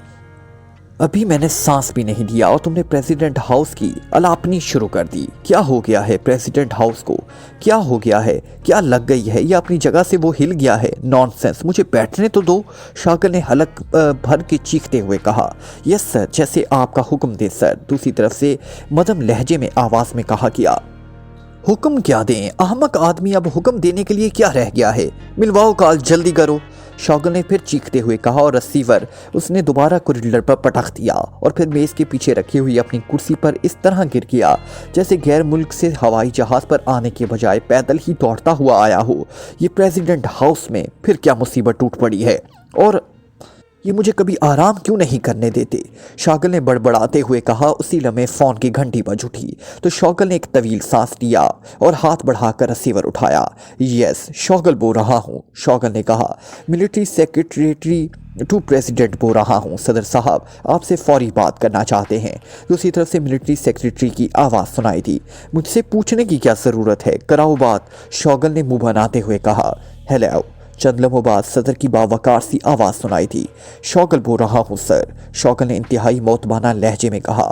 अभी मैंने सांस भी नहीं लिया और तुमने प्रेसिडेंट हाउस की अलापनी शुरू कर दी। क्या हो गया है प्रेसिडेंट हाउस को? क्या हो गया है? क्या लग गई है या अपनी जगह से वो हिल गया है? नॉनसेंस, मुझे बैठने तो दो, शागल ने हलक भर के चीखते हुए कहा। यस सर, जैसे आपका हुक्म दे सर, दूसरी तरफ से मदम लहजे में आवाज़ में कहा गया। हुक्म क्या दें? अहमक आदमी, अब हुक्म देने के लिए क्या रह गया है? मिलवाओ कॉल, जल्दी करो, शौगल ने फिर चीखते हुए कहा और रिसीवर उसने दोबारा कॉरिडोर पर पटक दिया और फिर मेज़ के पीछे रखी हुई अपनी कुर्सी पर इस तरह गिर गया जैसे गैर मुल्क से हवाई जहाज़ पर आने के बजाय पैदल ही दौड़ता हुआ आया हो। ये प्रेसिडेंट हाउस में फिर क्या मुसीबत टूट पड़ी है और ये मुझे कभी आराम क्यों नहीं करने देते? शौगल ने बड़बड़ाते हुए कहा। उसी लम्हे फ़ोन की घंटी बज उठी तो शौगल ने एक तवील सांस लिया और हाथ बढ़ाकर रिसीवर उठाया। यस, शौगल बोल रहा हूँ, शौगल ने कहा। मिलिट्री सेक्रेटरी टू प्रेसिडेंट बोल रहा हूँ, सदर साहब आपसे फौरी बात करना चाहते हैं। दूसरी तरफ से मिलिट्री सेक्रेटरी की आवाज़ सुनाई दी। मुझसे पूछने की क्या ज़रूरत है, कराओ बात, शौगल ने मुँह बनाते हुए कहा। हेलो। चंद लम्हों बाद सदर की बावकार सी आवाज़ सुनाई थी। शौगल बोल रहा हूँ सर, शौगल ने इंतहाई मौतबाना लहजे में कहा।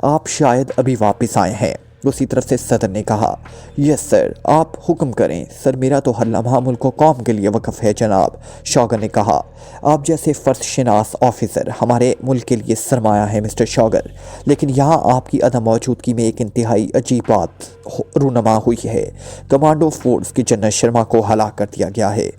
आप शायद अभी वापस आए हैं, दूसरी तरफ से सदर ने कहा। यस सर, आप हुक्म करें सर, मेरा तो हर लम्हा मुल्क कौम के लिए वक़्फ़ है जनाब, शौगल ने कहा। आप जैसे फ़र्ज शनास ऑफिसर हमारे मुल्क के लिए सरमाया है मिस्टर शौगल, लेकिन यहाँ आपकी अदम मौजूदगी में एक इंतहाई अजीब बात रूनमा हुई है। कमांडो फोर्स के जनरल शर्मा को हलाक कर दिया गया है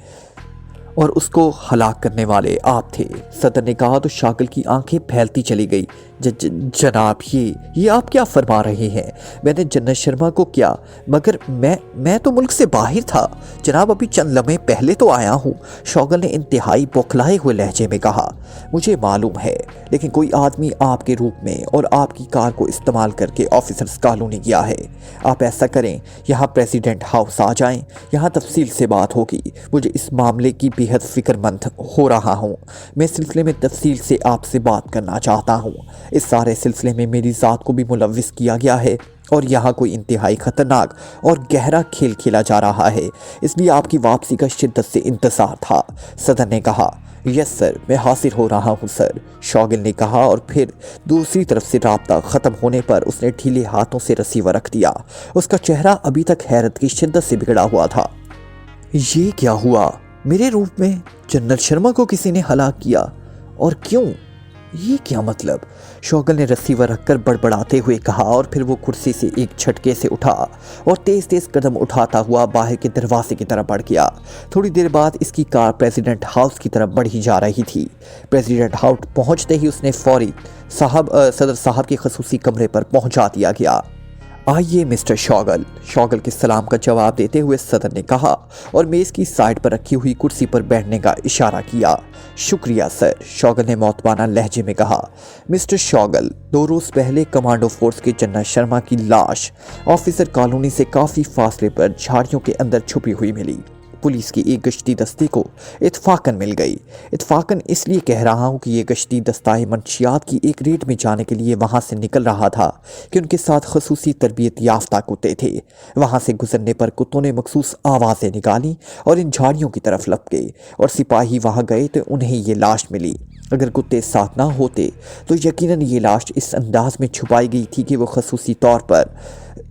और उसको हलाक करने वाले आप थे, सदर ने कहा तो शाकिल की आंखें फैलती चली गई। जनाब ये आप क्या फरमा रहे हैं? मैंने जनरल शर्मा को क्या, मगर मैं तो मुल्क से बाहर था जनाब, अभी चंद लम्हे पहले तो आया हूँ, शौगल ने इंतहाई बौखलाए हुए लहजे में कहा। मुझे मालूम है, लेकिन कोई आदमी आपके रूप में और आपकी कार को इस्तेमाल करके ऑफिसर्स कॉलोनी गया है। आप ऐसा करें, यहाँ प्रेसिडेंट हाउस आ जाएं, यहाँ तफसील से बात होगी। मुझे इस मामले की बेहद फ़िक्रमंद हो रहा हूँ। मैं इस सिलसिले में तफसील से आपसे बात करना चाहता हूँ। इस सारे सिलसिले में मेरी ज़ात को भी मुलव्विस किया गया है। اور یہاں کوئی انتہائی خطرناک اور گہرا کھیل کھیلا جا رہا ہے، اس لیے آپ کی واپسی کا شدت سے انتظار تھا۔ صدر نے کہا۔ یس سر، میں حاضر ہو رہا ہوں سر، شوگل نے کہا، اور پھر دوسری طرف سے رابطہ ختم ہونے پر اس نے ڈھیلے ہاتھوں سے ریسیور رکھ دیا۔ اس کا چہرہ ابھی تک حیرت کی شدت سے بگڑا ہوا تھا۔ یہ کیا ہوا؟ میرے روم میں جنرل شرما کو کسی نے ہلاک کیا، اور کیوں؟ یہ کیا مطلب؟ شوگل نے ریسیور رکھ کر بڑبڑاتے ہوئے کہا، اور پھر وہ کرسی سے ایک جھٹکے سے اٹھا اور تیز تیز قدم اٹھاتا ہوا باہر کے دروازے کی طرف بڑھ گیا۔ تھوڑی دیر بعد اس کی کار پریزیڈنٹ ہاؤس کی طرف بڑھی جا رہی تھی۔ پریزیڈنٹ ہاؤس پہنچتے ہی اس نے فوری صدر صاحب کے خصوصی کمرے پر پہنچا دیا گیا۔ آئیے مسٹر شوگل، شوگل کے سلام کا جواب دیتے ہوئے صدر نے کہا، اور میز کی سائڈ پر رکھی ہوئی کرسی پر بیٹھنے کا اشارہ کیا۔ شکریہ سر، شوگل نے معتمانہ لہجے میں کہا۔ مسٹر شوگل، 2 روز پہلے کمانڈو فورس کے جنرل شرما کی لاش آفیسر کالونی سے کافی فاصلے پر جھاڑیوں کے اندر چھپی ہوئی ملی۔ پولیس کی ایک گشتی دستے کو اتفاقاً مل گئی۔ اتفاقاً اس لیے کہہ رہا ہوں کہ یہ گشتی دستہ منشیات کی ایک ریڈ میں جانے کے لیے وہاں سے نکل رہا تھا کہ ان کے ساتھ خصوصی تربیت یافتہ کتے تھے۔ وہاں سے گزرنے پر کتوں نے مخصوص آوازیں نکالی اور ان جھاڑیوں کی طرف لپکے، اور سپاہی وہاں گئے تو انہیں یہ لاش ملی۔ اگر کتے ساتھ نہ ہوتے تو یقیناً یہ لاش اس انداز میں چھپائی گئی تھی کہ وہ خصوصی طور پر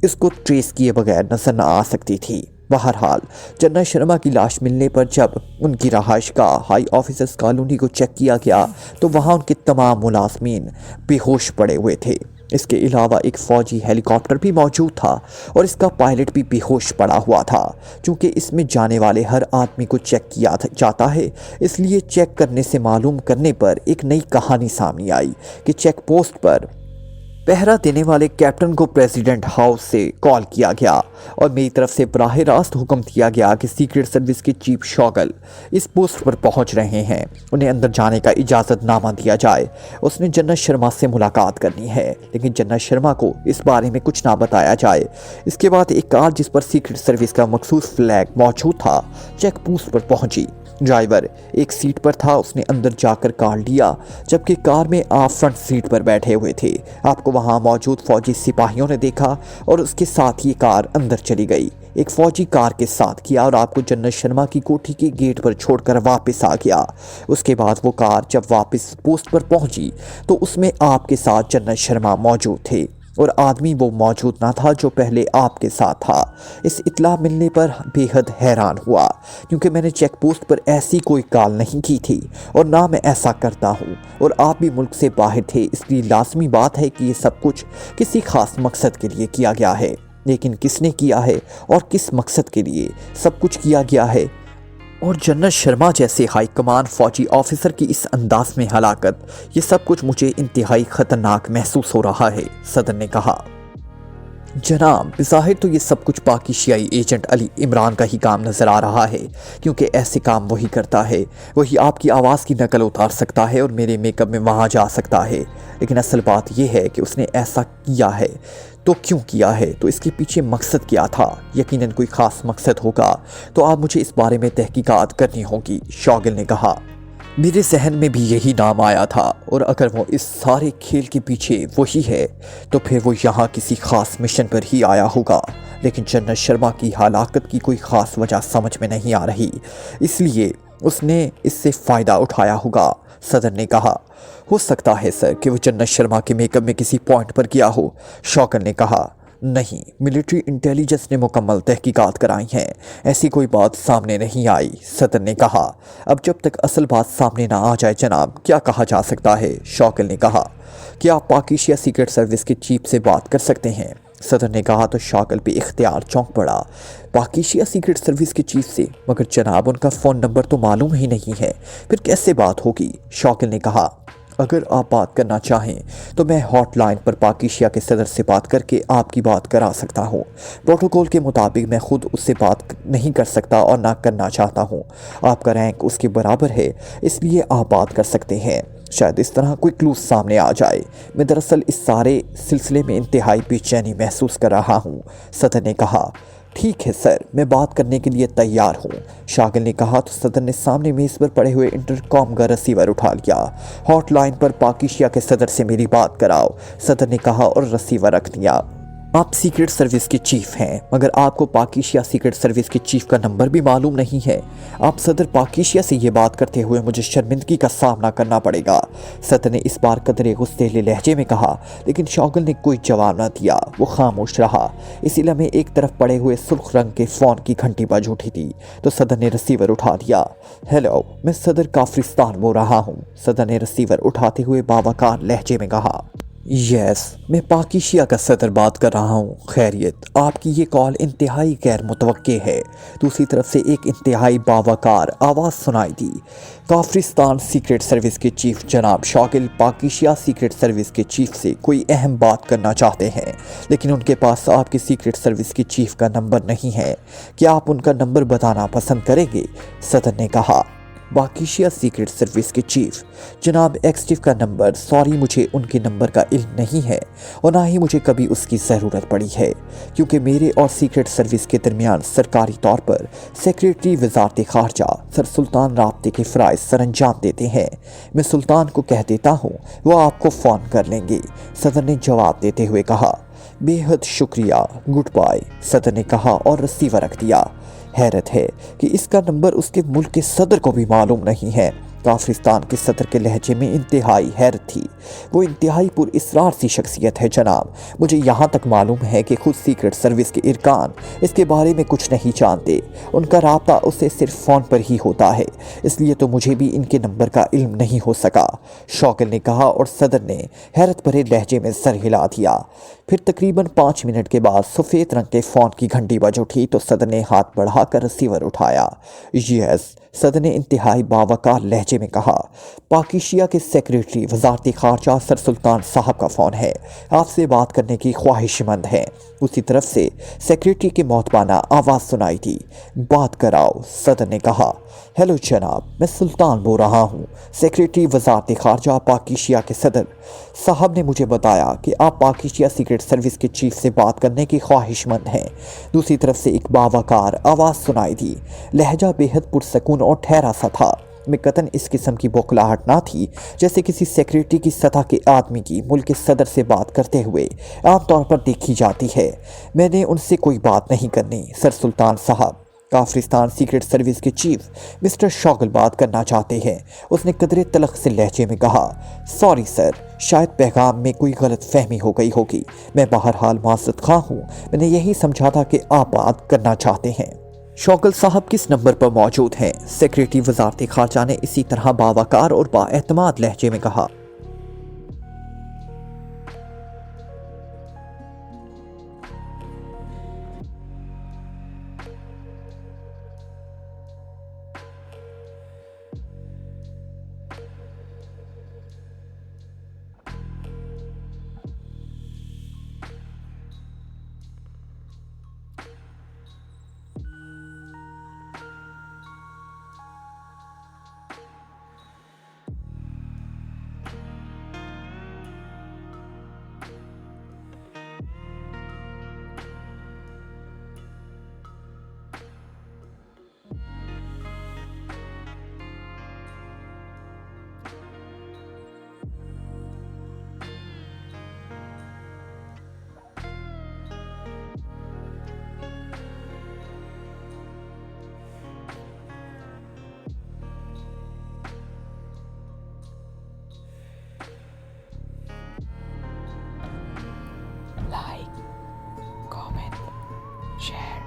اس کو ٹریس کیے بغیر نظر نہ آ سکتی تھی۔ بہرحال جنرل شرما کی لاش ملنے پر جب ان کی رہائش گاہ ہائی آفیسرز کالونی کو چیک کیا گیا تو وہاں ان کے تمام ملازمین بے ہوش پڑے ہوئے تھے۔ اس کے علاوہ ایک فوجی ہیلی کاپٹر بھی موجود تھا اور اس کا پائلٹ بھی بے ہوش پڑا ہوا تھا۔ چونکہ اس میں جانے والے ہر آدمی کو چیک کیا جاتا ہے، اس لیے چیک کرنے سے معلوم کرنے پر ایک نئی کہانی سامنے آئی کہ چیک پوسٹ پر پہرا دینے والے کیپٹن کو پریزیڈنٹ ہاؤس سے کال کیا گیا اور میری طرف سے براہ راست حکم دیا گیا کہ سیکرٹ سروس کے چیف شوگل اس پوسٹ پر پہنچ رہے ہیں، انہیں اندر جانے کا اجازت نامہ دیا جائے۔ اس نے جنرل شرما سے ملاقات کرنی ہے، لیکن جنرل شرما کو اس بارے میں کچھ نہ بتایا جائے۔ اس کے بعد ایک کار جس پر سیکرٹ سروس کا مخصوص فلیگ موجود تھا چیک پوسٹ پر پہنچی۔ ڈرائیور ایک سیٹ پر تھا، اس نے اندر جا کر کار لیا، جبکہ کار میں آپ فرنٹ سیٹ پر بیٹھے ہوئے تھے۔ آپ کو وہاں موجود فوجی سپاہیوں نے دیکھا اور اس کے ساتھ یہ کار اندر چلی گئی۔ ایک فوجی کار کے ساتھ کیا اور آپ کو جنرل شرما کی کوٹھی کے گیٹ پر چھوڑ کر واپس آ گیا۔ اس کے بعد وہ کار جب واپس پوسٹ پر پہنچی تو اس میں آپ کے ساتھ جنرل شرما موجود تھے، اور آدمی وہ موجود نہ تھا جو پہلے آپ کے ساتھ تھا۔ اس اطلاع ملنے پر بے حد حیران ہوا، کیونکہ میں نے چیک پوسٹ پر ایسی کوئی کال نہیں کی تھی اور نہ میں ایسا کرتا ہوں، اور آپ بھی ملک سے باہر تھے، اس لیے لازمی بات ہے کہ یہ سب کچھ کسی خاص مقصد کے لیے کیا گیا ہے۔ لیکن کس نے کیا ہے اور کس مقصد کے لیے سب کچھ کیا گیا ہے؟ اور جنرل شرما جیسے ہائی کمان فوجی آفیسر کی اس انداز میں ہلاکت، یہ سب کچھ مجھے انتہائی خطرناک محسوس ہو رہا ہے، صدر نے کہا۔ جناب، بظاہر تو یہ سب کچھ پاکی شیعی ایجنٹ علی عمران کا ہی کام نظر آ رہا ہے، کیونکہ ایسے کام وہی کرتا ہے، وہی آپ کی آواز کی نقل اتار سکتا ہے اور میرے میک اپ میں وہاں جا سکتا ہے۔ لیکن اصل بات یہ ہے کہ اس نے ایسا کیا ہے تو کیوں کیا ہے، تو اس کے پیچھے مقصد کیا تھا؟ یقیناً کوئی خاص مقصد ہوگا، تو آپ مجھے اس بارے میں تحقیقات کرنی ہوگی، شوگل نے کہا۔ میرے ذہن میں بھی یہی نام آیا تھا، اور اگر وہ اس سارے کھیل کے پیچھے وہی ہے تو پھر وہ یہاں کسی خاص مشن پر ہی آیا ہوگا۔ لیکن جنرل شرما کی ہلاکت کی کوئی خاص وجہ سمجھ میں نہیں آ رہی، اس لیے اس نے اس سے فائدہ اٹھایا ہوگا، صدر نے کہا۔ ہو سکتا ہے سر کہ وہ جنرل شرما کے میک اپ میں کسی پوائنٹ پر گیا ہو، شوگل نے کہا۔ نہیں، ملٹری انٹیلیجنس نے مکمل تحقیقات کرائی ہیں، ایسی کوئی بات سامنے نہیں آئی، صدر نے کہا۔ اب جب تک اصل بات سامنے نہ آ جائے جناب، کیا کہا جا سکتا ہے، شوگل نے کہا۔ کیا آپ پاکیشیا سیکرٹ سروس کے چیف سے بات کر سکتے ہیں، صدر نے کہا، تو شوگل بے اختیار چونک پڑا۔ پاکیشیا سیکرٹ سروس کے چیف سے؟ مگر جناب ان کا فون نمبر تو معلوم ہی نہیں ہے، پھر کیسے بات ہوگی، شوگل نے کہا۔ اگر آپ بات کرنا چاہیں تو میں ہاٹ لائن پر پاکیشیا کے صدر سے بات کر کے آپ کی بات کرا سکتا ہوں۔ پروٹوکول کے مطابق میں خود اس سے بات نہیں کر سکتا اور نہ کرنا چاہتا ہوں، آپ کا رینک اس کے برابر ہے، اس لیے آپ بات کر سکتے ہیں، شاید اس طرح کوئی کلوز سامنے آ جائے۔ میں دراصل اس سارے سلسلے میں انتہائی بے چینی محسوس کر رہا ہوں، صدر نے کہا۔ ٹھیک ہے سر، میں بات کرنے کے لیے تیار ہوں، شوگل نے کہا، تو صدر نے سامنے میز پر پڑے ہوئے انٹرکام کا ریسیور اٹھا لیا۔ ہاٹ لائن پر پاکیشیا کے صدر سے میری بات کراؤ، صدر نے کہا اور ریسیور رکھ دیا۔ आप सीक्रेट सर्विस के चीफ हैं, मगर आपको पाकिशिया सीक्रेट सर्विस के चीफ का नंबर भी मालूम नहीं है। आप सदर पाकिशिया से ये बात करते हुए मुझे शर्मिंदगी का सामना करना पड़ेगा। सदर ने इस बार कदरे गुस्सेले लहजे में कहा, लेकिन शौगल ने कोई जवाब न दिया। वो खामोश रहा। इसी लम्हे एक तरफ पड़े हुए सुर्ख रंग के फ़ोन की घंटी बज उठी थी तो सदर ने रिसीवर उठा दिया। हेलो, मैं सदर काफरिस्तान बोल रहा हूँ। सदर ने रिसीवर उठाते हुए बावकार लहजे में कहा। यस, मैं पाकिशिया का सदर बात कर रहा हूँ। खैरियत, आपकी ये कॉल इंतहाई गैर मुतवक्के है। दूसरी तरफ से एक इंतहाई बावकार आवाज़ सुनाई दी। काफरिस्तान सीक्रेट सर्विस के चीफ जनाब शौकिल पाकिशिया सीक्रेट सर्विस के चीफ से कोई अहम बात करना चाहते हैं, लेकिन उनके पास आपकी सीक्रेट सर्विस के चीफ का नंबर नहीं है। क्या आप उनका नंबर बताना पसंद करेंगे? सदर ने कहा। पाकिशिया सीक्रेट सर्विस के चीफ जनाब एक्सटिव का नंबर, सॉरी मुझे उनके नंबर का इल्म नहीं है और ना ही मुझे कभी उसकी ज़रूरत पड़ी है, क्योंकि मेरे और सीक्रेट सर्विस के दरमियान सरकारी तौर पर सेक्रेटरी वजारत खारजा सर सुल्तान राब्ते के फ़राइज़ सर अंजाम देते हैं। मैं सुल्तान को कह देता हूँ, वो आपको फ़ोन कर लेंगे। सदर ने जवाब देते हुए कहा। बेहद शुक्रिया, गुड बाय, सदर ने कहा और रिसीवर रख दिया। हैरत है कि इसका नंबर उसके मुल्क के सदर को भी मालूम नहीं है। काफरिस्तान के सदर के लहजे में इंतहाई हैरत थी। वो इंतहाई पुरइसरार सी शख्सियत है जनाब। मुझे यहाँ तक मालूम है कि खुद सीक्रेट सर्विस के इरकान इसके बारे में कुछ नहीं जानते। उनका राब्ता उससे सिर्फ फ़ोन पर ही होता है, इसलिए तो मुझे भी इनके नंबर का इल्म नहीं हो सका, शौकिल ने कहा और सदर ने हैरत भरे लहजे में सर हिला दिया। फिर तकरीबन 5 मिनट के बाद सफ़ेद रंग के फ़ोन की घंटी बज उठी तो सदर ने हाथ बढ़ाकर रिसीवर उठाया। यस, सदर ने इंतहाई बावकार लहजे में कहा। पाकिशिया के सेक्रेटरी वजारत खारजा सर सुल्तान साहब का फ़ोन है, आपसे बात करने की ख्वाहिशमंद है। उसी तरफ से सेक्रेटरी की मौतबाना आवाज़ सुनाई थी। बात कराओ, सदर ने कहा। हेलो जनाब, मैं सुल्तान बोल रहा हूँ। सेक्रेटरी वजारत खारजा पाकिशिया के सदर साहब ने मुझे बताया कि आप पाकिशिया सीक्रेट सर्विस के चीफ से बात करने की ख्वाहिशमंद हैं। दूसरी तरफ से एक बावकार आवाज़ सुनाई दी। लहजा बेहद पुरसकून और ठहरा सा था। में कतन इस किस्म की बौखलाहट ना थी जैसे किसी सेक्रेटरी की सतह के आदमी की मुल्क के सदर से बात करते हुए आमतौर पर देखी जाती है। मैंने उनसे कोई बात नहीं करनी सर सुल्तान साहब। काफरिस्तान सीक्रेट सर्विस के चीफ मिस्टर शौगल बात करना चाहते हैं, उसने कदरे तलख से लहजे में कहा। सॉरी सर, शायद पैगाम में कोई गलत फहमी हो गई होगी। मैं बहरहाल माज़रत खा हूँ, मैंने यही समझा था कि आप बात करना चाहते हैं। शौकल साहब किस नंबर पर मौजूद हैं? सेक्रेटरी वजारत खारजा ने इसी तरह बावकार और बाएतमाद लहजे में कहा। Like, comment, share,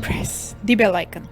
press the bell icon.